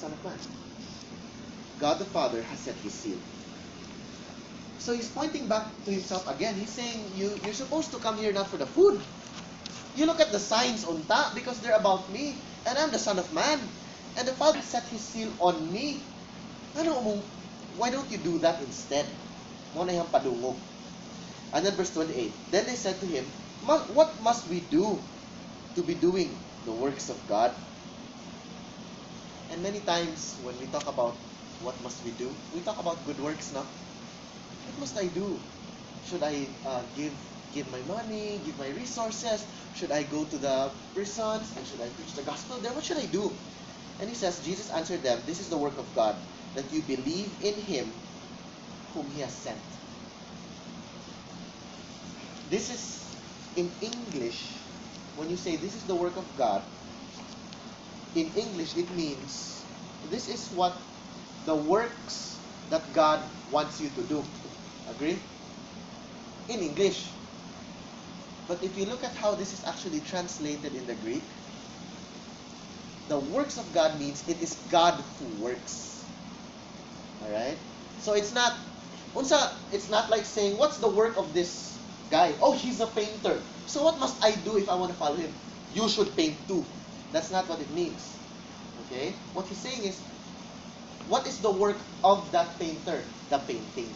Son of Man. God the Father has set His seal. So He's pointing back to Himself again. He's saying, you're supposed to come here not for the food. You look at the signs unta because they're about me, and I'm the Son of Man. And the Father set His seal on me. Why don't you do that instead? Mo na yung padungog. And then verse 28, then they said to Him, what must we do to be doing the works of God? And many times when we talk about what must we do, we talk about good works, no? What must I do? Should I give my money, give my resources? Should I go to the prisons? And should I preach the gospel there? What should I do? And He says, Jesus answered them, this is the work of God, that you believe in Him whom He has sent. This is, in English, when you say this is the work of God, in English it means, this is what the works that God wants you to do. Agree? In English. But if you look at how this is actually translated in the Greek, the works of God means it is God who works. Alright? So it's not like saying, what's the work of this guy? Oh, he's a painter. So what must I do if I want to follow him? You should paint too. That's not what it means. Okay? What he's saying is, what is the work of that painter? The painting.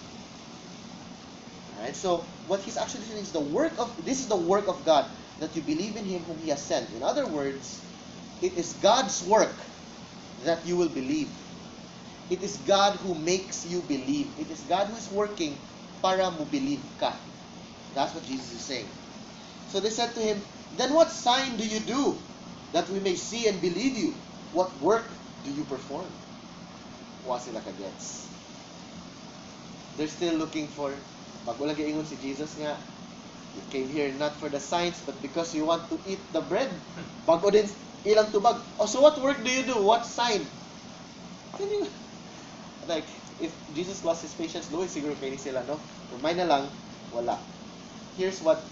Alright? So what he's actually saying is this is the work of God, that you believe in Him whom He has sent. In other words, it is God's work that you will believe. It is God who makes you believe. It is God who is working para mo believe ka. That's what Jesus is saying. So they said to Him, then what sign do you do that we may see and believe you? What work do you perform? Wa sila kagets. They're still looking for, pag wala giingon si Jesus nga, you came here not for the signs, but because you want to eat the bread. Bago din ilang tubag. Oh, so what work do you do? What sign? Like, if Jesus lost His patience, Louis, siguro kayo sila, no? Remind na lang, wala. Here's what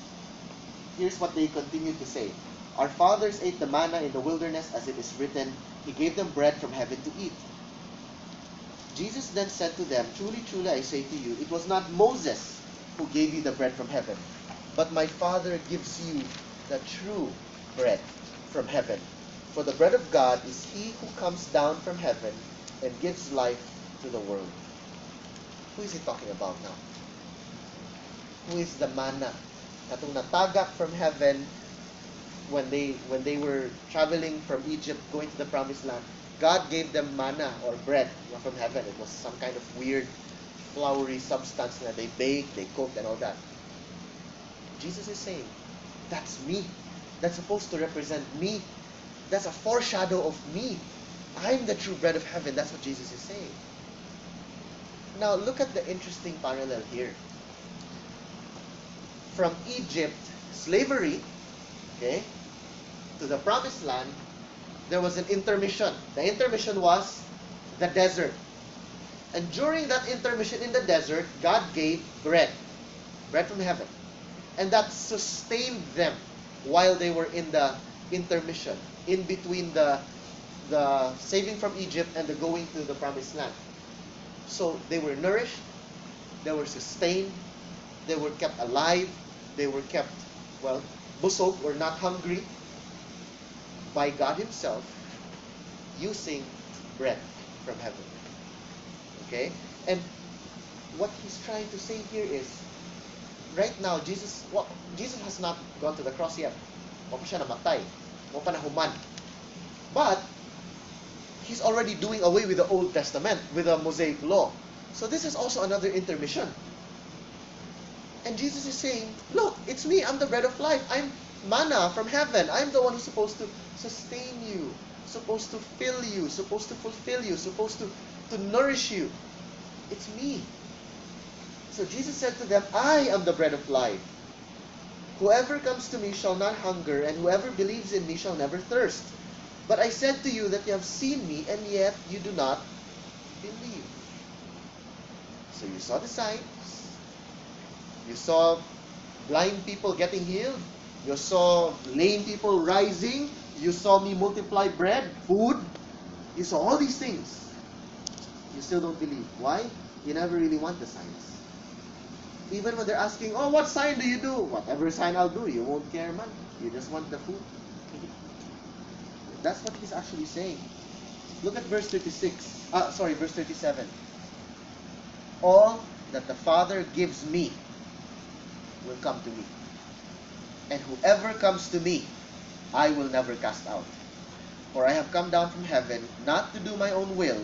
they continue to say. Our fathers ate the manna in the wilderness, as it is written, He gave them bread from heaven to eat. Jesus then said to them, truly, truly, I say to you, it was not Moses who gave you the bread from heaven, but my Father gives you the true bread from heaven. For the bread of God is He who comes down from heaven and gives life to the world. Who is He talking about now? Who is the manna? Katong natagak from heaven when they were traveling from Egypt, going to the promised land. God gave them manna or bread from heaven. It was some kind of weird, floury substance that they baked, they cooked, and all that. Jesus is saying, that's me. That's supposed to represent me. That's a foreshadow of me. I'm the true bread of heaven. That's what Jesus is saying. Now, look at the interesting parallel here. From Egypt, slavery, okay, to the promised land, there was an intermission. The intermission was the desert. And during that intermission in the desert, God gave bread from heaven. And that sustained them while they were in the intermission, in between the saving from Egypt and the going to the promised land. So they were nourished, they were sustained, they were kept alive, they were kept, busog or not hungry by God Himself using bread from heaven. Okay? And what He's trying to say here is, right now, Jesus has not gone to the cross yet. Wa pa siya namatay. Wa pa nahuman. But He's already doing away with the Old Testament, with the Mosaic Law. So this is also another intermission. And Jesus is saying, look, it's me. I'm the bread of life. I'm manna from heaven. I'm the one who's supposed to sustain you, supposed to fill you, supposed to fulfill you, supposed to nourish you. It's me. So Jesus said to them, I am the bread of life. Whoever comes to me shall not hunger, and whoever believes in me shall never thirst. But I said to you that you have seen me, and yet you do not believe. So you saw the signs. You saw blind people getting healed. You saw lame people rising. You saw me multiply bread, food. You saw all these things. You still don't believe. Why? You never really want the signs. Even when they're asking, oh, what sign do you do? Whatever sign I'll do, you won't care, man. You just want the food. That's what he's actually saying. Look at verse 36. Verse 37. All that the Father gives me will come to me. And whoever comes to me, I will never cast out. For I have come down from heaven, not to do my own will,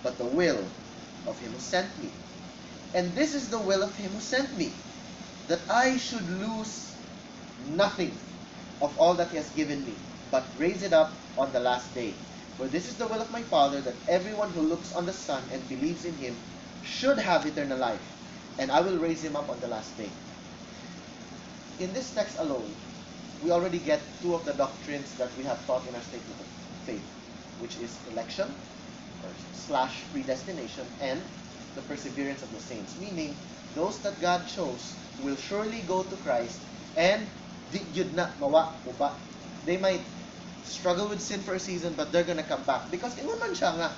but the will of him who sent me. And this is the will of him who sent me, that I should lose nothing of all that he has given me, but raise it up on the last day. For this is the will of my Father, that everyone who looks on the Son and believes in him should have eternal life, and I will raise him up on the last day. In this text alone, we already get two of the doctrines that we have taught in our statement of faith, which is election, or / predestination, and the perseverance of the saints. Meaning, those that God chose will surely go to Christ, and they might struggle with sin for a season, but they're gonna come back. Because ingon man siya nga,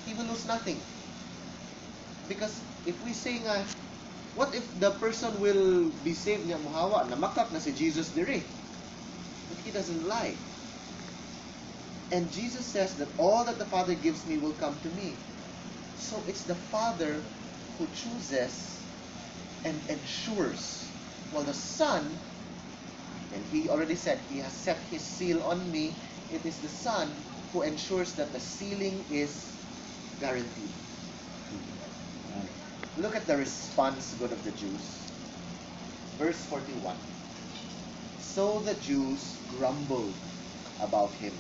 he will lose nothing. Because if we say nga, what if the person will be saved niya muhawa, namakak na si Jesus dire? But he doesn't lie. And Jesus says that all that the Father gives me will come to me. So it's the Father who chooses and ensures. While the Son, and he already said he has set his seal on me, it is the Son who ensures that the sealing is guaranteed. Look at the response good of the Jews. Verse 41. So the Jews grumbled about him.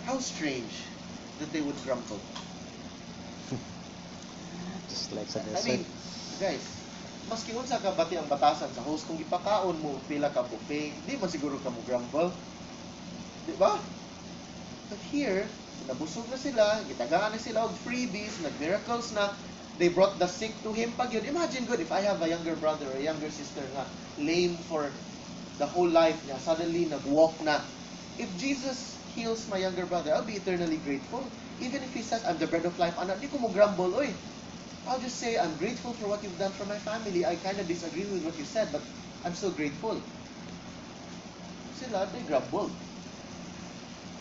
How strange that they would grumble. Just like sa I desert. mean, guys, maski unsa ka bati ang batasan sa host, kung ipakaon mo pila ka buffet, di man siguro ka mo grumble. Di ba? But here, nabusog na sila, gitagaan na sila og freebies, nag-miracles na, they brought the sick to him pag yun. Imagine good if I have a younger brother or a younger sister nga lame for the whole life niya, suddenly nag-walk na. If Jesus heals my younger brother, I'll be eternally grateful. Even if he says, I'm the bread of life, anak, di ko mo grumble, oy. I'll just say, I'm grateful for what you've done for my family. I kind of disagree with what you said, but I'm so grateful. Sila, they grumbled.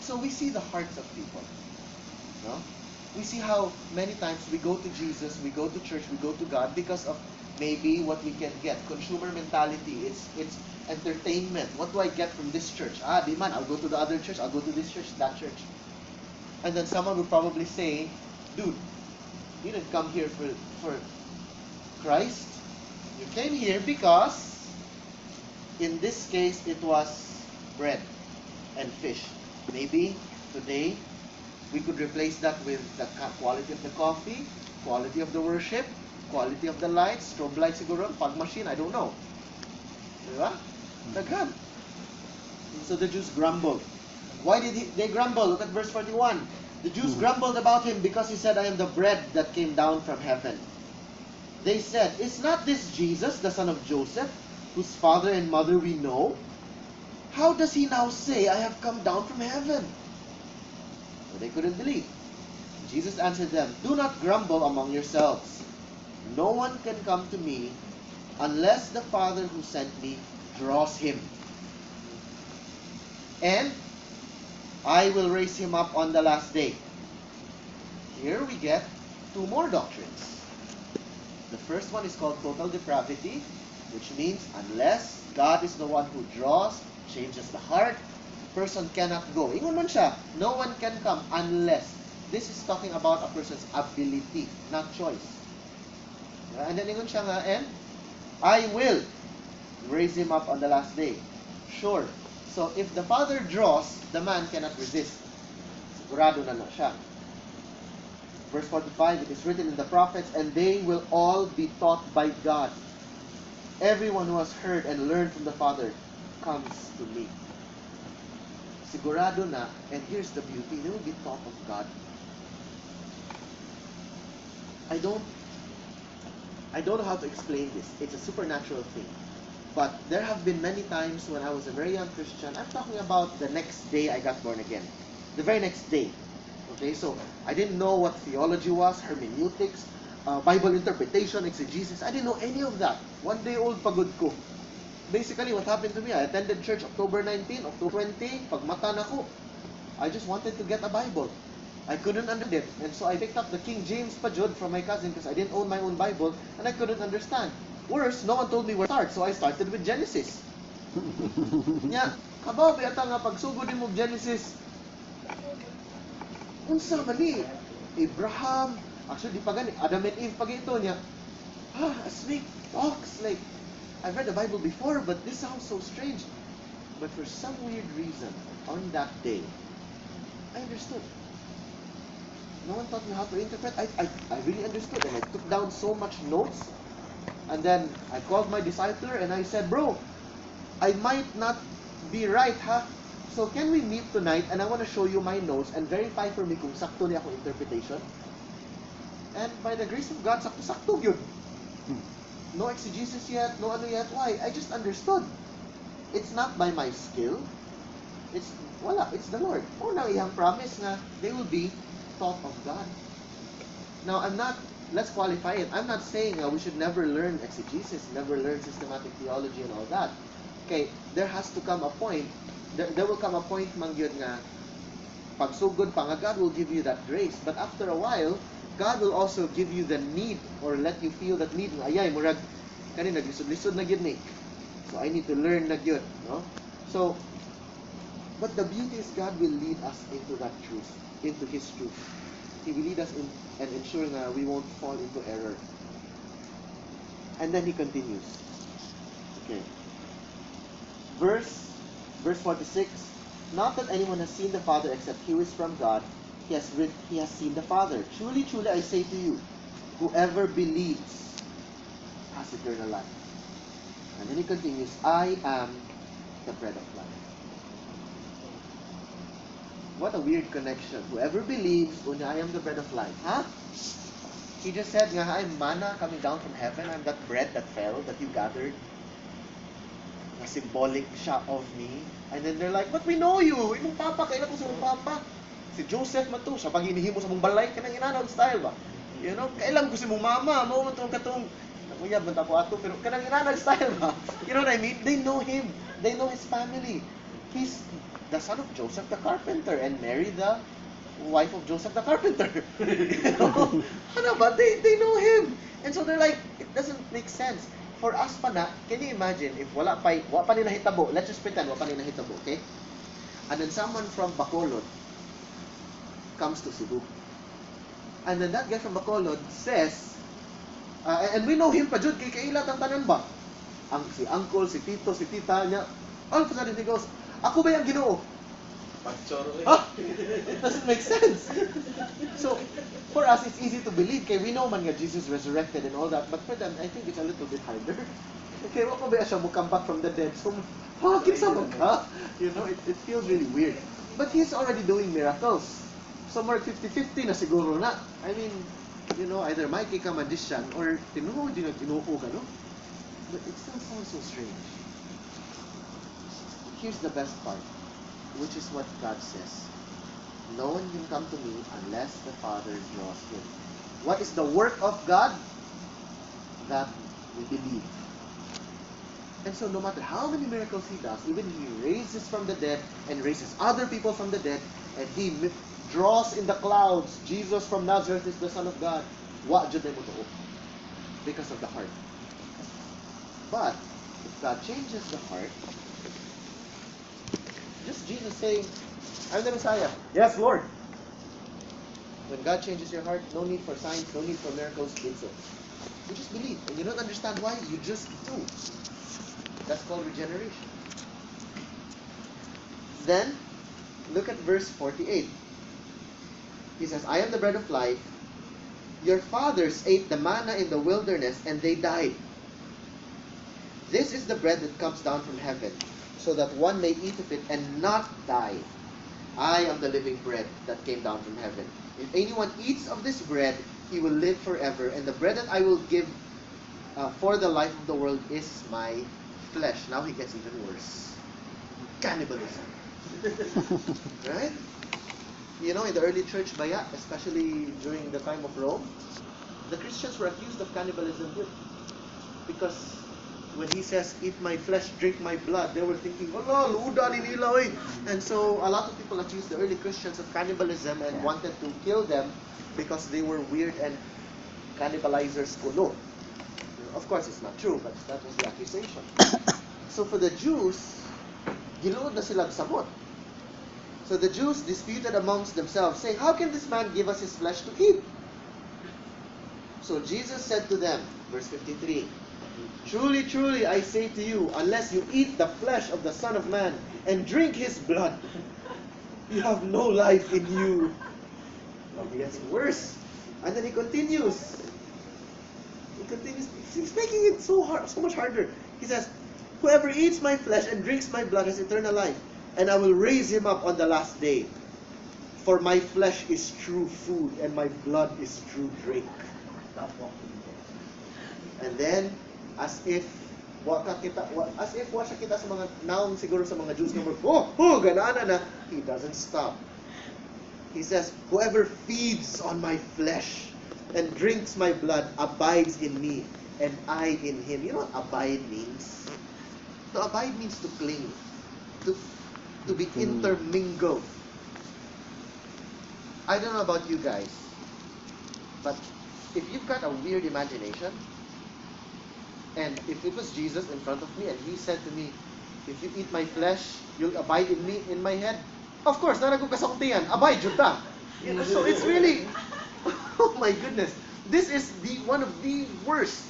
So we see the hearts of people. No? We see how many times we go to Jesus, we go to church, we go to God because of maybe what we can get. Consumer mentality. It's entertainment. What do I get from this church? Di man, I'll go to the other church, I'll go to this church, that church. And then someone would probably say, dude, you didn't come here for Christ. You came here because, in this case, it was bread and fish. Maybe today, we could replace that with the quality of the coffee, quality of the worship, quality of the lights, strobe lights siguro, fog machine, I don't know. Diba? Daghan. So the Jews grumbled. Why did they grumble? Look at verse 41. The Jews grumbled about him because he said, I am the bread that came down from heaven. They said, is not this Jesus, the son of Joseph, whose father and mother we know? How does he now say, I have come down from heaven? But they couldn't believe. Jesus answered them, do not grumble among yourselves. No one can come to me unless the Father who sent me draws him. And I will raise him up on the last day. Here we get two more doctrines. The first one is called total depravity, which means unless God is the one who draws, changes the heart, person cannot go. Ingon man siya, no one can come unless. This is talking about a person's ability, not choice. And then ingon siya nga, and I will raise him up on the last day. Sure. So if the Father draws, the man cannot resist. Sigurado na siya. Verse 45, it is written in the prophets, and they will all be taught by God. Everyone who has heard and learned from the Father comes to me. Sigurado na, and here's the beauty, they will be taught of God. I don't know how to explain this. It's a supernatural thing. But there have been many times when I was a very young Christian, I'm talking about the next day I got born again. the very next day. Okay, so I didn't know what theology was, hermeneutics, Bible interpretation, exegesis. I didn't know any of that. One day old, pagod ko. Basically, what happened to me, I attended church October 19, October 20, pagmata na ko. I just wanted to get a Bible. I couldn't understand it. And so I picked up the King James Pajud from my cousin because I didn't own my own Bible and I couldn't understand. Worse, no one told me where to start, so I started with Genesis. Nya, kabaw yata nga pagsugod mo Genesis. Unsa man ni? Abraham, actually di pa gani, Adam and Eve pag ito niya. A snake talks like I've read the Bible before, but this sounds so strange. But for some weird reason, on that day, I understood. No one taught me how to interpret. I really understood, and I took down so much notes. And then I called my discipler and I said, bro, I might not be right, ha? So can we meet tonight and I want to show you my notes and verify for me kung sakto niya akong interpretation? And by the grace of God, sakto-sakto yun. No exegesis yet, no ano yet. Why? I just understood. It's not by my skill. It's the Lord. Oh, now iyang promise nga they will be taught of God. Now, let's qualify it. I'm not saying we should never learn exegesis, never learn systematic theology and all that. Okay, there has to come a point, there will come a point, mangyod nga, pagsugod pa nga, God will give you that grace. But after a while, God will also give you the need, or let you feel that need. Ayay, murag, kanina, naglisod-lisod na gyud ni. So, I need to learn na gyud, no? So, but the beauty is God will lead us into that truth, into His truth. He will lead us in and ensure that we won't fall into error. And then He continues. Okay. Verse 46. Not that anyone has seen the Father except he who is from God. He has seen the Father. Truly, truly, I say to you, whoever believes has eternal life. And then He continues, I am the bread of life. What a weird connection. Whoever believes, I am the bread of life. Huh? He just said, nga, I'm manna coming down from heaven. I'm that bread that fell, that you gathered. Na symbolic siya of me. And then they're like, but we know you. Imong papa, kailan ko sa imong papa? Si Joseph man to, siya pag hinihimo sa mong balay, kanang inanaw style ba? You know, kailan ko si mong mama, mo man itong katong, nakuyab, banta ko ato, pero kanang inanaw style ba? You know what I mean? They know him. They know his family. He's the son of Joseph the carpenter and Mary the wife of Joseph the carpenter. You know? Ano ba? They know him. And so they're like, it doesn't make sense. For us pa na, can you imagine if wala pa nila hitabo, let's just pretend wala pa nila hitabo, okay? And then someone from Bacolod comes to Cebu. And then that guy from Bacolod says, and we know him pa jud, kay kailat ang tanan ba? Si uncle, si tito, si tita niya, all of a sudden he goes, ako ba yung Ginoo? It doesn't make sense. So, for us, it's easy to believe. Okay, we know man nga Jesus resurrected and all that, but for them, I think it's a little bit harder. Okay, wako ba siya mo come back from the dead? So, kinsa man ka? You know, it feels really weird. But He's already doing miracles. So, more 50-50 na siguro na. I mean, you know, either Mikey ka magician or tinuod din ang Ginoo ka, no? But it still sounds so strange. Here's the best part, which is what God says. No one can come to me unless the Father draws him. What is the work of God? That we believe. And so no matter how many miracles He does, even He raises from the dead and raises other people from the dead, and He draws in the clouds, Jesus from Nazareth is the Son of God, wa jud mo to? Because of the heart. But if God changes the heart, just Jesus saying, I'm the Messiah. Yes, Lord. When God changes your heart, no need for signs, no need for miracles, it's it. You just believe. And you don't understand why, you just do. That's called regeneration. Then, look at verse 48. He says, I am the bread of life. Your fathers ate the manna in the wilderness and they died. This is the bread that comes down from heaven, so that one may eat of it and not die. I am the living bread that came down from heaven. If anyone eats of this bread, he will live forever. And the bread that I will give for the life of the world is my flesh. Now he gets even worse. Cannibalism. Right? you know, in the early church, baya, especially during the time of Rome, the Christians were accused of cannibalism too. Because when he says, eat my flesh, drink my blood, they were thinking, Allah, luda ni nila, eh. And so a lot of people accused the early Christians of cannibalism and wanted to kill them because they were weird and cannibalizers kulo. Of course, it's not true, but that was the accusation. So for the Jews, giluod na sila samot. So the Jews disputed amongst themselves, saying, how can this man give us his flesh to eat? So Jesus said to them, verse 53, truly, truly, I say to you, unless you eat the flesh of the Son of Man and drink his blood, you have no life in you. It gets worse. And then he continues. He's making it so much harder. He says, whoever eats my flesh and drinks my blood has eternal life, and I will raise him up on the last day. For my flesh is true food, and my blood is true drink. And then, as if wa siya kita sa mga naong siguro sa mga Jews number, ganana na, he doesn't stop. He says, whoever feeds on my flesh and drinks my blood abides in me, and I in him. You know what abide means? To abide means to cling, to be intermingled. I don't know about you guys, but if you've got a weird imagination, and if it was Jesus in front of me and he said to me, if you eat my flesh, you'll abide in me, in my head, of course, naragog kasaktiyan, abide yun ta. You know, so it's really, oh my goodness, this is one of the worst,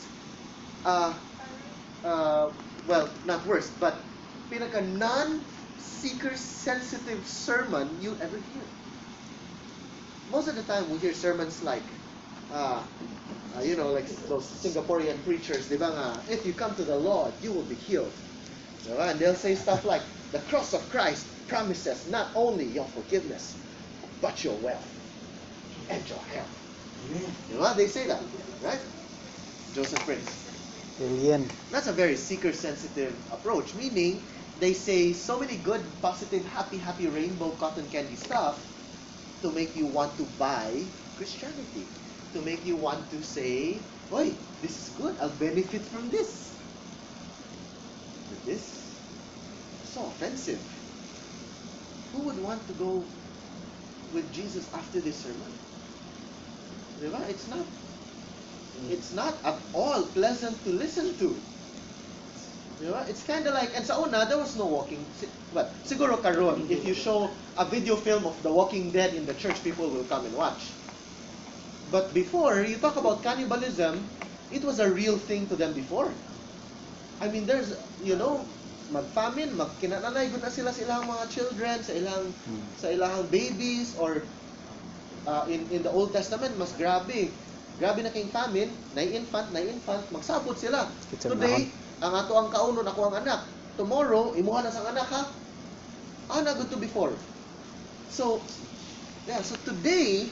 well, not worst, but pinaka non-seeker sensitive sermon you'll ever hear. Most of the time we hear sermons like, you know, like those Singaporean preachers, diba nga, if you come to the Lord, you will be healed. Diba? And they'll say stuff like, the cross of Christ promises not only your forgiveness, but your wealth and your health. Diba? They say that, right? Joseph Prince. Alien. That's a very seeker-sensitive approach, meaning they say so many good, positive, happy rainbow cotton candy stuff to make you want to buy Christianity, to make you want to say, "Oi, this is good. I'll benefit from this." But this is so offensive. Who would want to go with Jesus after this sermon? Diba? It's not at all pleasant to listen to. Diba? It's kind of like, and sa una, there was no walking. But siguro karon, if you show a video film of The Walking Dead in the church, people will come and watch. But before, you talk about cannibalism, it was a real thing to them before. I mean, there's, you know, mag-famine, kinananay gud na sila sa ilang mga children, sa ilang babies, or in the Old Testament, mas grabe. Grabe na kayong famine, na-infant, magsabot sila. Today, ang ato ang kaunon, ako ang anak. Tomorrow, imuha na sang anak, ha? Na good to before. So, yeah, so today,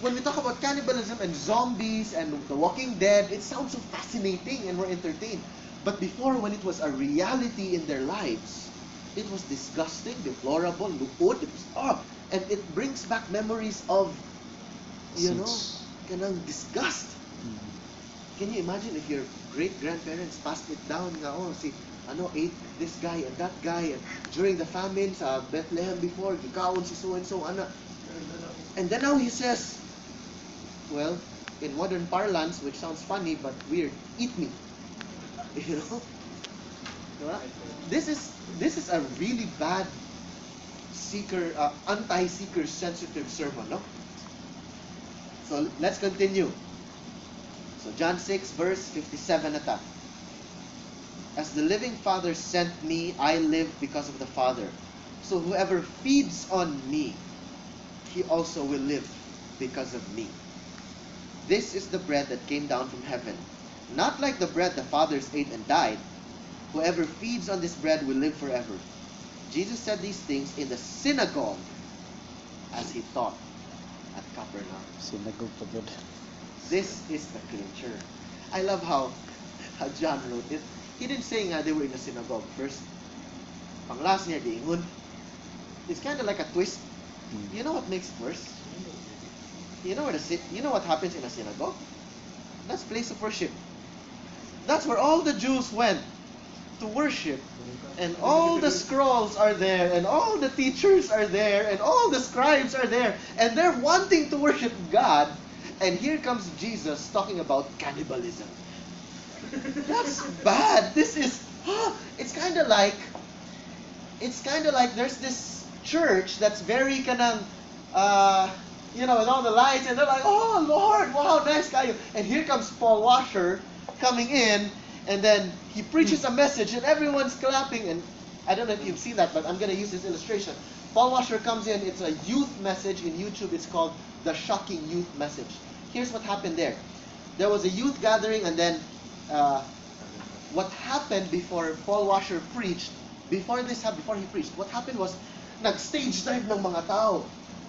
when we talk about cannibalism and zombies and The Walking Dead, it sounds so fascinating and we're entertained. But before, when it was a reality in their lives, it was disgusting, deplorable, lupod, and it brings back memories of, you know, kanang disgust. Can you imagine if your great-grandparents passed it down nga, ate this guy and that guy, and during the famine sa Bethlehem before, gikaon si so-and-so, and then now he says, well, in modern parlance, which sounds funny but weird, eat me. You know? This is a really bad anti-seeker sensitive sermon, no? So let's continue. So John 6 verse 57 ata. As the living Father sent me, I live because of the Father. So whoever feeds on me, he also will live because of me. This is the bread that came down from heaven, not like the bread the fathers ate and died. Whoever feeds on this bread will live forever. Jesus said these things in the synagogue as he taught at Capernaum. Synagogue pa good. This is the clincher. I love how John wrote it. He didn't say nga they were in a synagogue first. Panglas niya diingon. It's kind of like a twist. You know what makes it worse? You know you know what happens in a synagogue? That's place of worship. That's where all the Jews went to worship. And all the scrolls are there, and all the teachers are there, and all the scribes are there, and they're wanting to worship God. And here comes Jesus talking about cannibalism. That's bad. This is, it's kind of like there's this church that's very kind of, with all the lights, and they're like, oh Lord, wow, nice guy. And here comes Paul Washer coming in, and then he preaches a message, and everyone's clapping. And I don't know if you've seen that, but I'm going to use this illustration. Paul Washer comes in, it's a youth message in YouTube. It's called The Shocking Youth Message. Here's what happened there. There was a youth gathering, and then what happened before Paul Washer preached, before he preached, what happened was, nag-stage dive ng mga tao.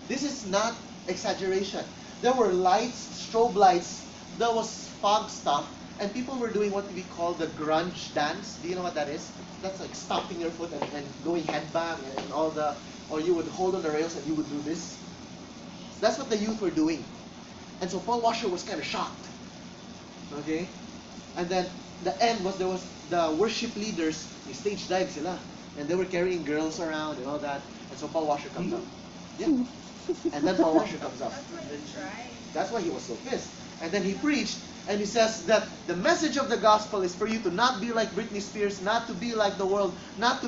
This is not exaggeration. There were lights, strobe lights, there was fog stuff, and people were doing what we call the grunge dance. Do you know what that is? That's like stomping your foot and going headbang and all the, or you would hold on the rails and you would do this. That's what the youth were doing. And so Paul Washer was kind of shocked. Okay? And then the end was, there was the worship leaders, they stage dive sila. And they were carrying girls around and all that. And so Paul Washer comes up. Yeah. And then Paul Washer comes up. That's why he was so pissed. And then he preached, and he says that the message of the gospel is for you to not be like Britney Spears, not to be like the world, not to be